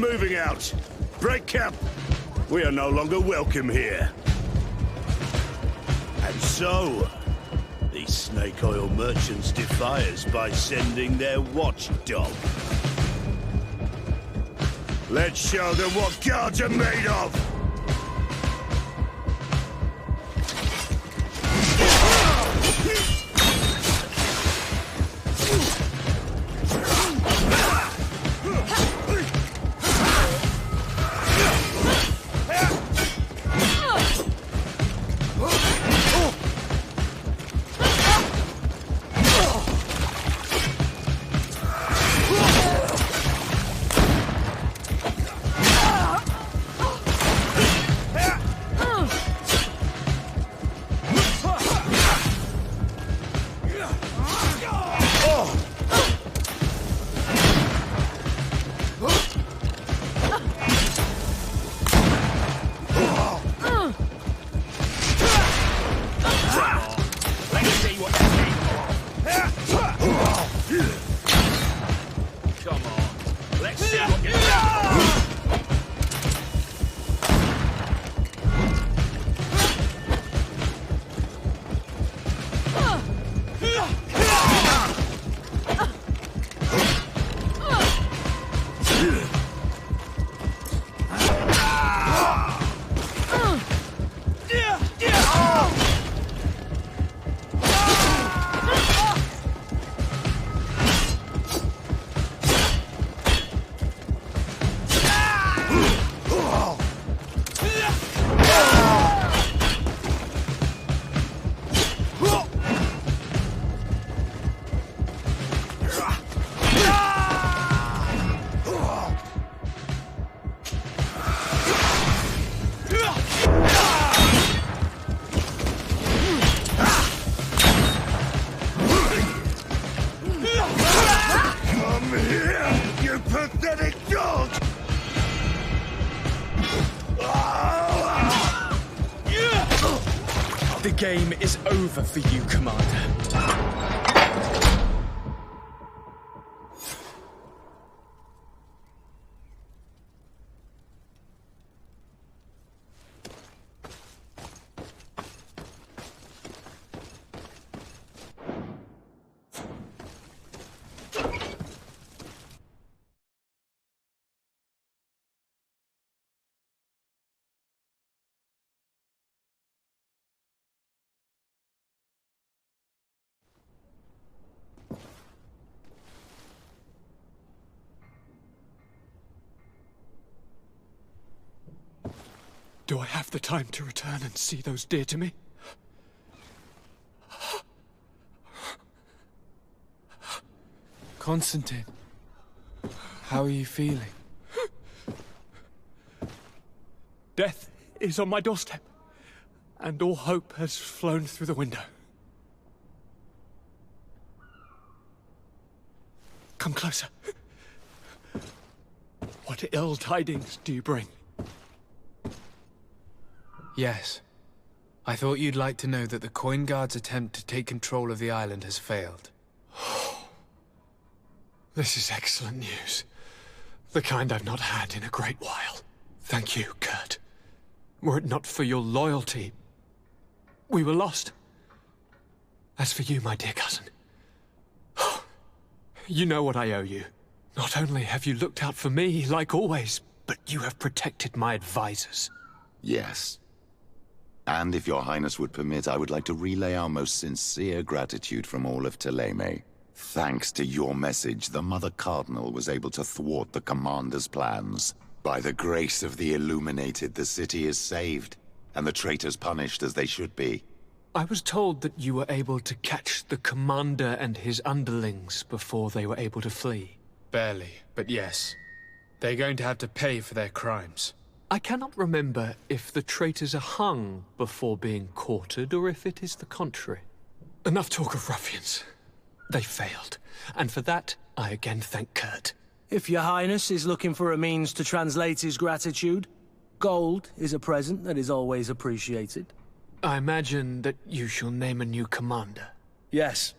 moving out. Break camp. We are no longer welcome here. And so, these snake oil merchants defy us by sending their watchdog. Let's show them what guards are made of! The game is over for you, Commander. Do I have the time to return and see those dear to me? Constantin, how are you feeling? Death is on my doorstep, and all hope has flown through the window. Come closer. What ill tidings do you bring? Yes. I thought you'd like to know that the Coin Guard's attempt to take control of the island has failed. This is excellent news. The kind I've not had in a great while. Thank you, Kurt. Were it not for your loyalty, we were lost. As for you, my dear cousin, you know what I owe you. Not only have you looked out for me, like always, but you have protected my advisors. Yes. And if your highness would permit, I would like to relay our most sincere gratitude from all of Thélème. Thanks to your message, the Mother Cardinal was able to thwart the Commander's plans. By the grace of the Illuminated, the city is saved, and the traitors punished as they should be. I was told that you were able to catch the Commander and his underlings before they were able to flee. Barely, but yes. They're going to have to pay for their crimes. I cannot remember if the traitors are hung before being quartered, or if it is the contrary. Enough talk of ruffians. They failed, and for that, I again thank Kurt. If your highness is looking for a means to translate his gratitude, gold is a present that is always appreciated. I imagine that you shall name a new commander. Yes.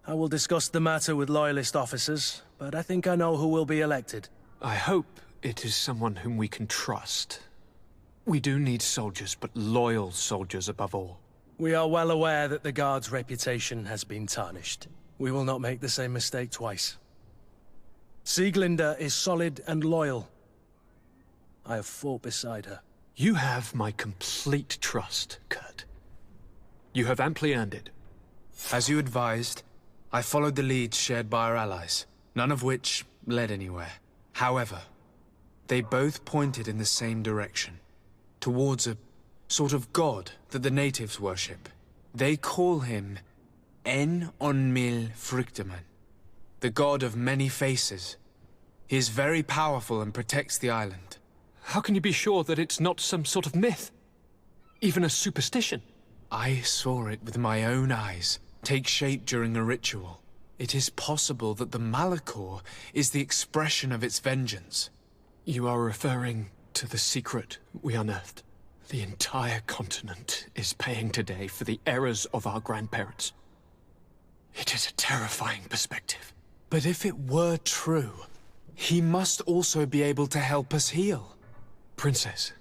I will discuss the matter with Loyalist officers, but I think I know who will be elected. I hope it is someone whom we can trust. We do need soldiers, but loyal soldiers above all. We are well aware that the Guard's reputation has been tarnished. We will not make the same mistake twice. Sieglinde is solid and loyal. I have fought beside her. You have my complete trust, Kurt. You have amply earned it. As you advised, I followed the leads shared by our allies, none of which led anywhere. However, they both pointed in the same direction, towards a sort of god that the natives worship. They call him En Onmil Frichteman, the god of many faces. He is very powerful and protects the island. How can you be sure that it's not some sort of myth? Even a superstition? I saw it with my own eyes take shape during a ritual. It is possible that the Malachor is the expression of its vengeance. You are referring to the secret we unearthed. The entire continent is paying today for the errors of our grandparents. It is a terrifying perspective. But if it were true, he must also be able to help us heal. Princess,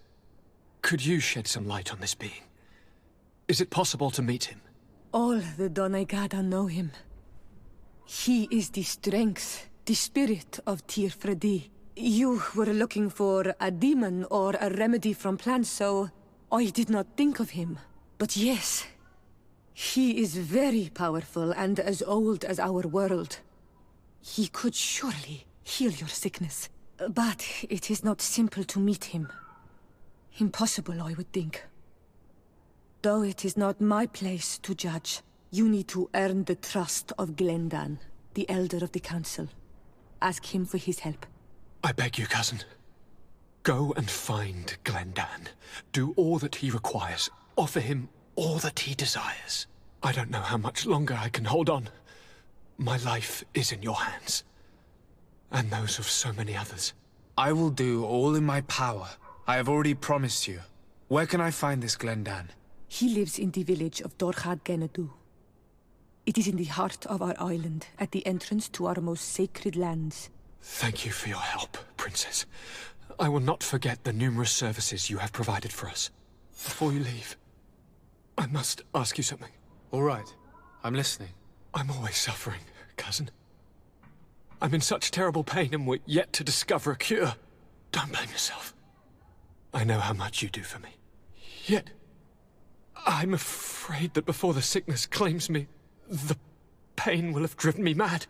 could you shed some light on this being? Is it possible to meet him? All the Donegada know him. He is the strength, the spirit of Tir Fredi. You were looking for a demon or a remedy from plants, so I did not think of him. But yes, he is very powerful and as old as our world. He could surely heal your sickness. But it is not simple to meet him. Impossible, I would think. Though it is not my place to judge, you need to earn the trust of Glendan, the Elder of the Council. Ask him for his help. I beg you, cousin. Go and find Glendan. Do all that he requires. Offer him all that he desires. I don't know how much longer I can hold on. My life is in your hands. And those of so many others. I will do all in my power. I have already promised you. Where can I find this Glendan? He lives in the village of Dorchad Genadu. It is in the heart of our island, at the entrance to our most sacred lands. Thank you for your help, Princess. I will not forget the numerous services you have provided for us. Before you leave, I must ask you something. All right. I'm listening. I'm always suffering, cousin. I'm in such terrible pain and we're yet to discover a cure. Don't blame yourself. I know how much you do for me. Yet, I'm afraid that before the sickness claims me, the pain will have driven me mad.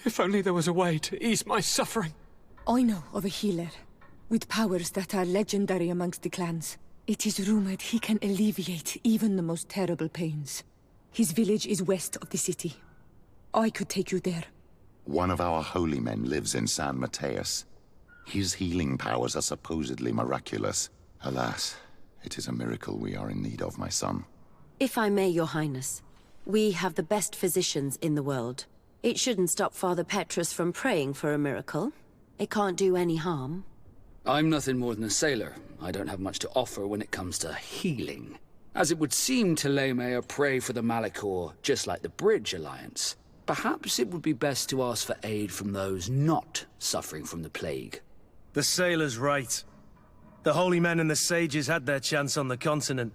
If only there was a way to ease my suffering. I know of a healer, with powers that are legendary amongst the clans. It is rumored he can alleviate even the most terrible pains. His village is west of the city. I could take you there. One of our holy men lives in San Mateus. His healing powers are supposedly miraculous. Alas, it is a miracle we are in need of, my son. If I may, Your Highness, we have the best physicians in the world. It shouldn't stop Father Petrus from praying for a miracle. It can't do any harm. I'm nothing more than a sailor. I don't have much to offer when it comes to healing. As it would seem Thélème are prey for the Malachor, just like the Bridge Alliance. Perhaps it would be best to ask for aid from those not suffering from the plague. The sailor's right. The holy men and the sages had their chance on the continent,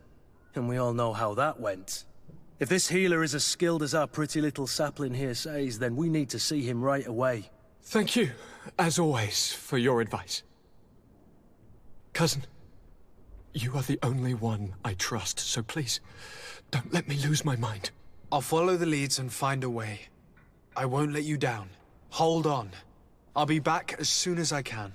and we all know how that went. If this healer is as skilled as our pretty little sapling here says, then we need to see him right away. Thank you, as always, for your advice. Cousin, you are the only one I trust, so please, don't let me lose my mind. I'll follow the leads and find a way. I won't let you down. Hold on. I'll be back as soon as I can.